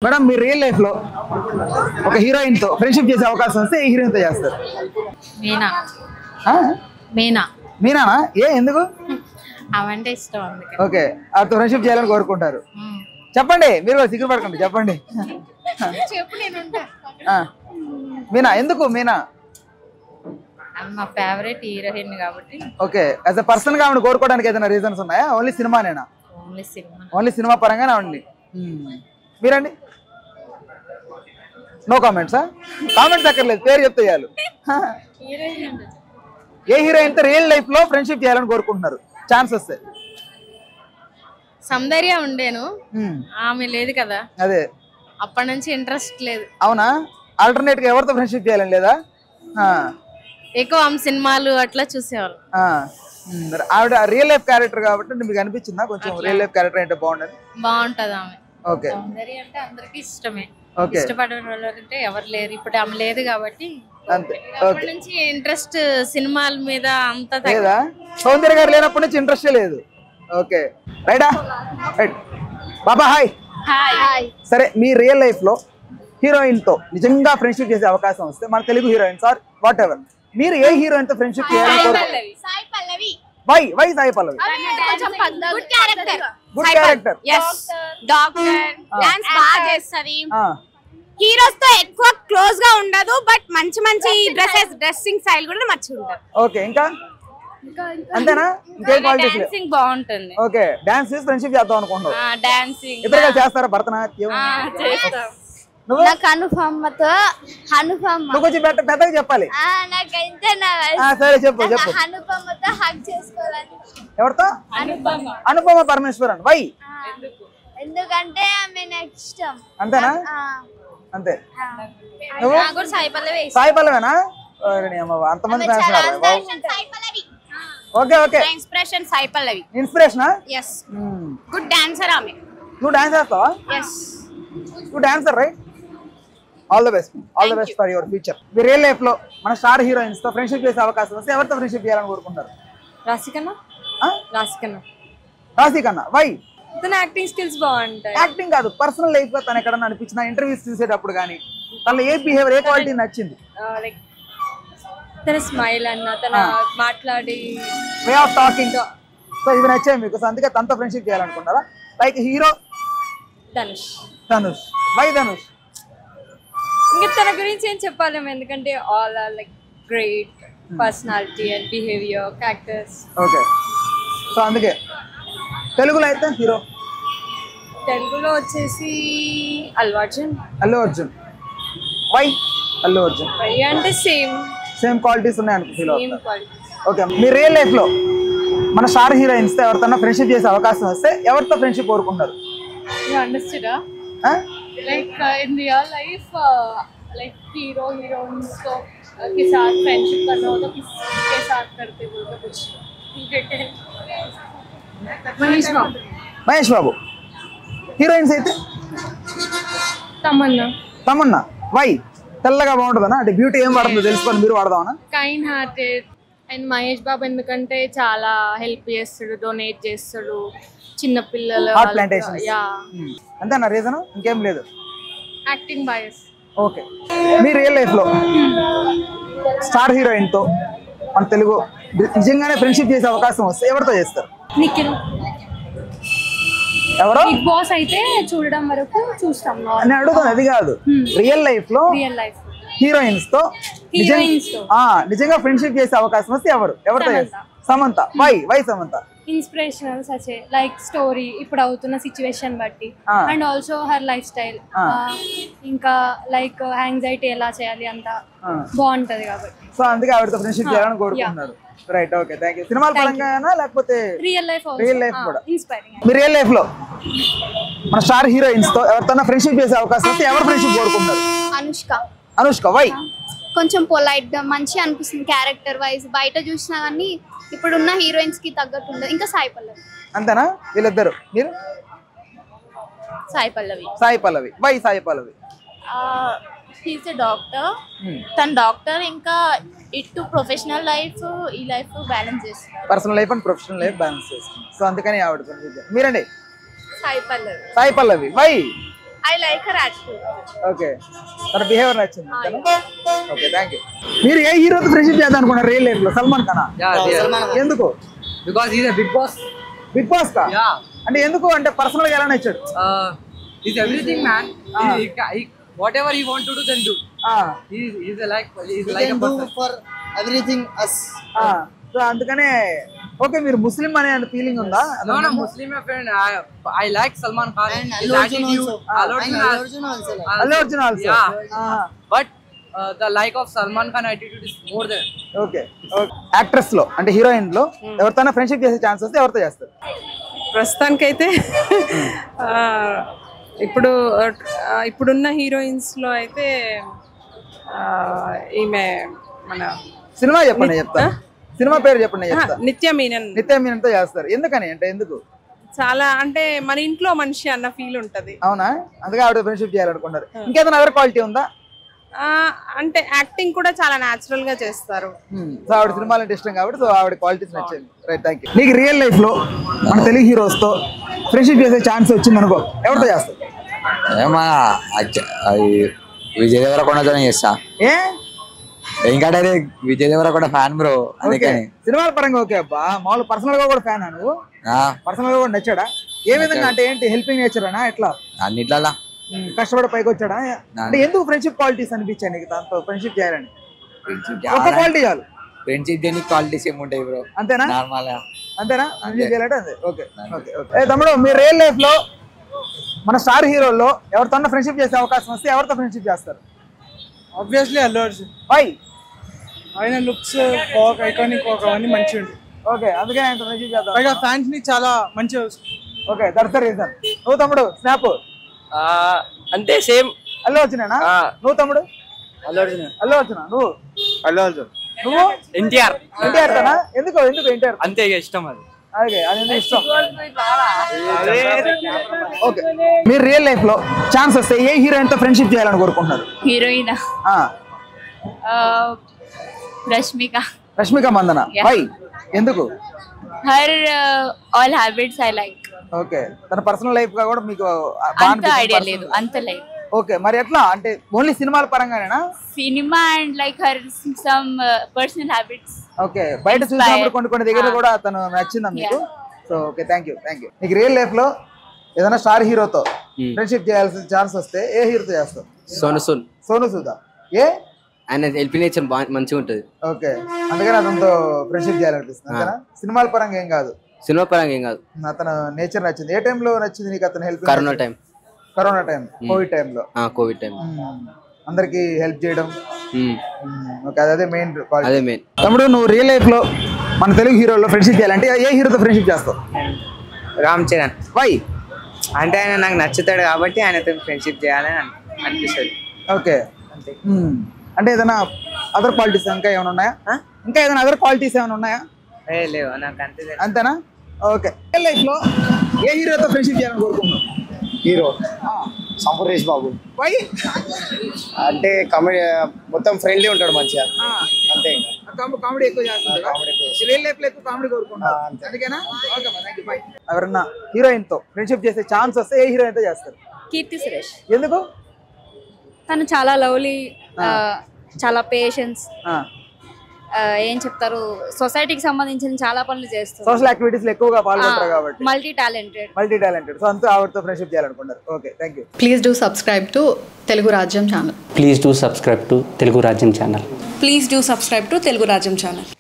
Madam మీ real life లో ఒక heroine తో ఫ్రెండ్షిప్ చేసే అవకాశం వస్తే ఏ హీరోయిన్ తో చేస్తారు? మీనా. మీనా. మీనానా? ఎందుకు? అవంటే ఇష్టం అందుకే. ఓకే, ఆవిడతో ఫ్రెండ్షిప్ చేయాలని కోరుకుంటారు. చెప్పండి, మీరు సిగ్గుపడకండి, చెప్పండి. మీనా, ఎందుకు మీనా? మా ఫేవరెట్ హీరోయిన్ కాబట్టి. ఓకే, యాజ్ అ పర్సన్ గా ఆవిడ కోరుకోవడానికి ఏదైనా రీజన్స్ ఉన్నాయా? ఓన్లీ సినిమానేనా? ఓన్లీ సినిమా పరంగానే ఆవిడ. మీరండి? నో కామెంట్సా? కామెంట్స్ అక్కర్లేదు, పేరు చెప్తే చాలు. ఏ హీరోయిన్ తో రియల్ లైఫ్ లో ఫ్రెండ్షిప్ చేయాలని కోరుకుంటున్నారు ఛాన్స్ వస్తే? సౌందర్య ఉండేను, ఆమె లేదు కదా, అదే అప్పటి నుంచి ఇంట్రెస్ట్ లేదు. అవునా? ఆల్టర్నేట్ గా ఎవరితో ఫ్రెండ్షిప్ చేయాలని లేదా? ఎక్కువ ఆమె సినిమాలు అట్లా చూసేవాళ్ళు. ఆవిడ రియల్ లైఫ్ క్యారెక్టర్ కాబట్టి మీకు అనిపించిందా కొంచెం రియల్ లైఫ్ క్యారెక్టర్ అంటే బాగుంటది ఆమె? ఓకే, సౌందర్య అంటే అందరికి ఇష్టమే, ఓకే, ఇష్టపడే వాళ్ళు అంటే ఎవరు లేరు. ఇప్పుడు ఆమె లేదు కాబట్టి అంతే. అప్పటి నుంచి ఇంట్రెస్ట్ సినిమాల మీద అంత లేదా? సౌందర్య గారు లేనప్పటి నుంచి ఇంట్రెస్ట్ లేదు. ఓకే, రైటా? రైట్. బాబా హాయ్. సరే, మీ రియల్ లైఫ్ లో హీరోయిన్ తో నిజంగా ఫ్రెండ్షిప్ చేసే అవకాశం వస్తే, మన Telugu heroines are whatever, మీరు ఏ హీరోయిన్ తో ఫ్రెండ్షిప్ చేయాలని కోరుకుంటారు? Why Sai Pallavi? Good character. Good character. Doctor, dance బాగా చేస్తది. హీరోస్ తో ఎక్కువ క్లోజ్ గా ఉండదు, బట్ మంచి మంచి డ్రెస్సింగ్ స్టైల్ కూడా మంచిగా ఉంటది. ఓకే, ఇంకా అంతేనా? ఇంకేం క్వాలిటీస్? డాన్సింగ్ బాగుంటుంది. ఓకే, డాన్స్ చేసి ఫ్రెండ్షిప్ చేద్దాం అనుకుంటున్నావు. డాన్సింగ్ ఇద్దరు చేస్తారా? భరతనాట్యం చేస్తాం. నాకు అనుపమతో నువ్వు కొంచెం పెద్దగా చెప్పాలి. సరే, చెప్పు. అనుపమతో హగ్ చేసుకోవాలని. ఎవరితో? అనుపమ పరమేశ్వరన్. వై? ఎందుకంటే ఆమె నాకు ఇష్టం. అంతేనా? అంతే. సాయి పల్లవేనా? అంతమంది ఫ్యాన్స్ ఉన్నారు. Okay, okay. Inspiration Sai Pallavi. ఇన్స్పిరేషనా? yes. Good dancer ఆమె. నువ్వు డాన్స్ చేస్తావా? yes. నువ్వు dancer, right? All the best for your future. Me real life లో మన స్టార్ హీరోయిన్స్ తో ఫ్రెండ్షిప్ చేసే అవకాశం వస్తే ఎవరితో ఫ్రెండ్షిప్ చేయాలని కోరుకుంటారు? రాశికన్నా. వై? తన యాక్టింగ్ స్కిల్స్ బాగుంటాయి. యాక్టింగ్ కాదు, పర్సనల్ లైఫ్ లో తను ఎక్కడన్నా అనిపించిన ఇంటర్వ్యూస్ చూసేటప్పుడు కానీ తన ఏ బిహేవియర్, ఏ క్వాలిటీ నచ్చింది? లైక్ తన స్మైల్ అన్న, తన మాట్లాడి వే ఆఫ్ టాకింగ్, సో ఇవి నచ్చాయి మీకు. సో అందుకే తనతో ఫ్రెండ్షిప్ చేయాలనుకుంటారా? Like hero Dhanush. Why Dhanush? ఇంకా తన గురించి ఏం చెప్పాలేము, ఎందుకంటే all are like great personality and behaviour, characters. Okay, so అందుకే. తెలుగులో అయితే హీరో? తెలుగులో వచ్చేసి అల్లు అర్జున్. వై అల్లు అర్జున్? అంటే సేమ్ క్వాలిటీస్ ఉన్నాయి అనుకో. ఓకే, మీ రియల్ లైఫ్ లో మన స్టార్ హీరోయిన్స్ తో ఎవరితో ఫ్రెండ్షిప్ చేసే అవకాశం వస్తే ఎవరితో ఫ్రెండ్షిప్ కోరుకుంటారు? like in real life like hero heroines तो के साथ फ्रेंडशिप करना हो तो किसके साथ करते हो तो कुछ మహేష్ బాబు. హీరోయిన్స్ అయితే తమన్నా. వై? తెల్లగా బాగుంటుందనా? అంటే బ్యూటీ ఏం వాడుతుందో తెలుసుకొని మీరు వాడదామనా? Kind hearted and Mahesh Babu ఎందుకంటే చాలా హెల్ప్ చేస్తాడు, డొనేట్ చేస్తాడు చిన్న పిల్లలు. అంతేనా రీజన్? ఇంకేం లేదు? Acting bias. ఓకే, మీ రియల్ లైఫ్ లో స్టార్ హీరోయిన్ తో మన తెలుగు నిజంగానే ఫ్రెండ్షిప్ చేసే అవకాశం వస్తే ఎవరితో చేస్తారు? నిఖిల్. ఎవరో? బిగ్ బాస్ అయితే చూడడం వరకు చూస్తాం. నేను అడుగుతాను అది కాదు, రియల్ లైఫ్ లో హీరోయిన్స్ తో నిజంగా ఫ్రెండ్షిప్ చేసే అవకాశం వస్తే ఎవరితో చేస్తారు? Samantha. Why Samantha? Inspirational such like story ఇప్పుడు అవుతున్న సిచ్యువేషన్ బట్టి and also her life style, ఇంకా లైక్ యాంగ్జైటీ ఎలా చేయాలి అంత బాగుంటది కాబట్టి. సో అందుకే ఆవిడతో ఫ్రెండ్షిప్ చేయాలని కోరుకుంటున్నారు. Right, okay, thank you. సినిమాల పరంగానా లేకపోతే రియల్ లైఫ్ కూడా? ఇన్స్పైరింగ్. మీ రియల్ లైఫ్ లో మన స్టార్ హీరోయిన్స్ తో ఎవరితో ఫ్రెండ్షిప్ చేసే అవకాశం వస్తే ఎవరు ఫ్రెండ్షిప్ కోరుకుంటున్నారు? అనుష్క. వై? కొంచెం పొలైట్ గా మంచి అనిపిస్తుంది క్యారెక్టర్ వైజ్. బయట చూసినా కానీ ఇప్పుడున్న హీరోయిన్స్ కి తగ్గట్టు ఉండదు. ఇంకా సాయి పల్లవి. అంతేనా? వీళ్ళిద్దరు. మీరు? Sai Pallavi. Why Sai Pallavi? He's a doctor. తన డాక్టర్ ఇంకా ఇటు ప్రొఫెషనల్ లైఫ్ ఈ లైఫ్ బ్యాలెన్స్ చేస్తారు. Personal life and professional life balance చేస్తారు. సో అందుకని ఆవిడ. మీరండి? Sai Pallavi. Why? I like her attitude. Okay, తన బిహేవియర్ నచ్చింది. Okay, thank you. మీరు ఏ హీరోతో ఫ్రెండ్షిప్ చేద్దాం అనుకున్నారు రియల్ లైఫ్ లో? సల్మాన్ ఖానా? ఎందుకు? Because is big boss. Big boss కా? అంటే ఎందుకు? అంటే పర్సనల్ గా ఎలా నచ్చాడు? Is everything man. whatever he want to do then do. He's like a person for everything us. So అందుకనే ఓకే. మీరు ముస్లిం అనే ఫీలింగ్ ఉందా? No, Muslim friend. I like Salman Khan. And Allu Arjun also. Allu Arjun also. Yeah. But the like of Salman Khan attitude is more than. Okay. Actress లో అంటే heroine లో ఎవరితోనా friendship చేసే chance వస్తే ఎవరితో చేస్తారు? ప్రస్తుతానికైతే ఇప్పుడున్న హీరోయిన్స్ లో అయితే ఈమె మన సినిమా చెప్పండి, చెప్తా. సినిమా పేరు చెప్పండి, చెప్తా. నిత్య మీనన్. నిత్య మీనన్ తో చేస్తారు. ఎందుకని? అంటే ఎందుకు? చాలా అంటే మన ఇంట్లో మనిషి అన్న ఫీల్ ఉంటది. అవునా? అందుకే ఆవిడ ఫ్రెండ్షిప్ చేయాలనుకున్నారు. ఇంకేదైనా అదర్ క్వాలిటీ ఉందా? అంటే యాక్టింగ్ కూడా చాలా న్యాచురల్ గా చేస్తారు. సో ఆవిడ సినిమాలు అంటే ఇష్టం కాబట్టి సో ఆవిడ క్వాలిటీస్ నచ్చింది. Right, thank you. నీకు రియల్ లైఫ్ లో మన తెలుగు హీరోస్ తో ఫ్రెండ్షిప్ చేసే ఛాన్స్ వచ్చింది అనుకో, ఎవరితో చేస్తావు? విజయ్ దేవరకొండతోనే చేస్తా. ఎందుకంటే విజయ్ దేవరకొండ ఫ్యాన్ బ్రో, అందుకని. సినిమాల పరంగా ఓకే అబ్బా, మామూలు పర్సనల్ గా కూడా ఫ్యాన్ నువ్వు? పర్సనల్ గా కూడా నచ్చాడా? ఏ విధంగా? అంటే ఏంటి, హెల్పింగ్ నేచర్ అనా ఎట్లా? అన్నిట్లా కష్టపడి పైకి వచ్చాడా? అంటే ఎందుకు ఫ్రెండ్షిప్ క్వాలిటీస్ అనిపించాయి నీకు దాంతో ఫ్రెండ్షిప్ చేయాలని? ఒక క్వాలిటీ చాలు. ఫ్రెండ్షిప్ దేని క్వాలిటీస్ ఏముంటాయి బ్రో? అంతేనా? నార్మల్ గా అంతేనా? ఫ్రెండ్షిప్ చేయాలంటే అంతే. Okay okay okay. తమ్ముడు, మీ రియల్ లైఫ్ లో మన స్టార్ హీరోల్లో ఎవరితో ఫ్రెండ్షిప్ చేసే అవకాశం వస్తే ఎవరితో ఫ్రెండ్షిప్ చేస్తారు? ఆబ్వియస్లీ అల్లు అర్జున్. వై? ఆయన లుక్స్ ఐకానిక్ అవన్నీ మంచిగా ఉంటుంది. ఓకే, అందుకే ఆయన ఫ్రెండ్షిప్ చేద్దాం. పైగా ఫ్యాన్స్ ని చాలా మంచిగా. Okay, that's the reason. నువ్వు తమ్ముడు? స్నాప్ అంతే సేమ్. అల్లు అర్జునేనా? నువ్వు తమ్ముడు? అల్లు అర్జున్. అల్లు అర్జునా? నువ్వు? అల్లు అర్జున్. నువ్వు? ఎన్టీఆర్. ఎన్టీఆర్ తోనా? ఎందుకు ఎన్టీఆర్? అంతే ఇష్టం అది. అదే అది ఇష్టం. ఓకే, మీరు రియల్ లైఫ్ లో ఛాన్స్ వస్తే ఏ హీరోయిన్ తో ఫ్రెండ్షిప్ చేయాలని కోరుకుంటున్నారు? హీరోయిన్ రష్మిక మందన. వై? ఎందుకు? Her all habits I like. Okay, తన పర్సనల్ లైఫ్ గా కూడా మీకు అంత ఐడియా లేదు, అంత లేదు. ఓకే, మరి ఎట్లా? అంటే ఓన్లీ సినిమాల పరంగానేనా? Cinema and like her some personal habits. Okay, బయట చూసినప్పుడు కొన్ని దగ్గర కూడా తను నచ్చిందా మీకు? So okay, thank you. నీకు రియల్ లైఫ్ లో ఏదైనా స్టార్ హీరోతో ఫ్రెండ్షిప్ చేయాల్సిన ఛాన్స్ వస్తే ఏ హీరోతో చేస్తావు? సోను సూదా. ఏ? ఆయన హెల్పింగ్ నేచర్ మంచిగా ఉంటుంది. ఓకే, అందుకని అతనితో ఫ్రెండ్షిప్ చేయాలనిపిస్తుంది. అంతేనా? సినిమాల పరంగా ఏం కాదు? సినిమా పరంగా ఏం కాదు, అతను నేచర్ నచ్చింది. ఏ టైంలో నచ్చింది నీకు అతను హెల్ప్? కరోనా టైం, కోవిడ్ టైంలో. కోవిడ్ టైం అందరికి హెల్ప్ చేయడం. ఓకే, అదే మెయిన్. తమ్ముడు, నువ్వు రియల్ లైఫ్ లో మన తెలుగు హీరోలో ఫ్రెండ్షిప్ చేయాలంటే ఏ హీరోతో ఫ్రెండ్షిప్ చేస్తావు? రామ్ చరణ్. వై? అంటే ఆయన నాకు నచ్చుతాడు కాబట్టి ఆయనతో ఫ్రెండ్షిప్ చేయాలని అనిపిస్తుంది. ఓకే, అంటే ఏదైనా అదర్ క్వాలిటీస్ ఇంకా ఏమైనా ఉన్నాయా? ఇంకా ఏదైనా అదర్ క్వాలిటీస్ ఏమైనా ఉన్నాయా? లేవు, నాకు అంతే. అంతేనా? ఓకే, రియల్ లైఫ్ లో ఏ హీరోతో ఫ్రెండ్షిప్ చేయాలని కోరుకుంటున్నావు? హీరో సంపరేష్ బాబు. వై? అంటే కామెడీ మొత్తం ఫ్రెండ్లీ ఉంటాడు మంచిగా, అంతే. కామెడీ ఎక్కువ చేస్తాడు. రియల్ లైఫ్ లో ఎక్కువ కామెడీ కోరుకుంటారు, అందుకేనా? Okay, thank you, by. ఎవరన్నా హీరోయిన్ తో ఫ్రెండ్షిప్ చేసే ఛాన్స్ వస్తే ఏ హీరోయిన్ తో చేస్తారు? కీర్తి సురేష్. ఎందుకు? తను చాలా లవ్లీ, చాలా పేషెన్స్, ఏం చెప్తారు, సొసైటీకి సంబంధించిన చాలా పనులు చేస్తారు. సోషల్ యాక్టివిటీస్ లో ఎక్కువగా పాల్గొంటారు కాబట్టి మల్టీ టాలెంటెడ్. సో అంతా ఆవిడతో ఫ్రెండ్షిప్ చేయాలనుకుంటారు. Okay, thank you. Please do subscribe to Telugu Rajyam channel.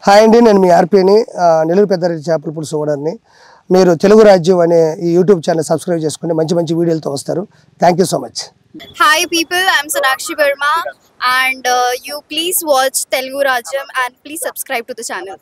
Hi అండి, నేను మీ ఆర్పీని, నెల్లూరు పెద్దారెడ్డి చేపల పులుసు ఓనర్ని. మీరు తెలుగు రాజ్యం అనే ఈ యూట్యూబ్ ఛానల్ సబ్స్క్రైబ్ చేసుకుని మంచి వీడియోలతో వస్తారు. Thank you so much. Hi people, I'm Sonakshi Verma and you please watch Telugu Rajyam and please subscribe to the channel.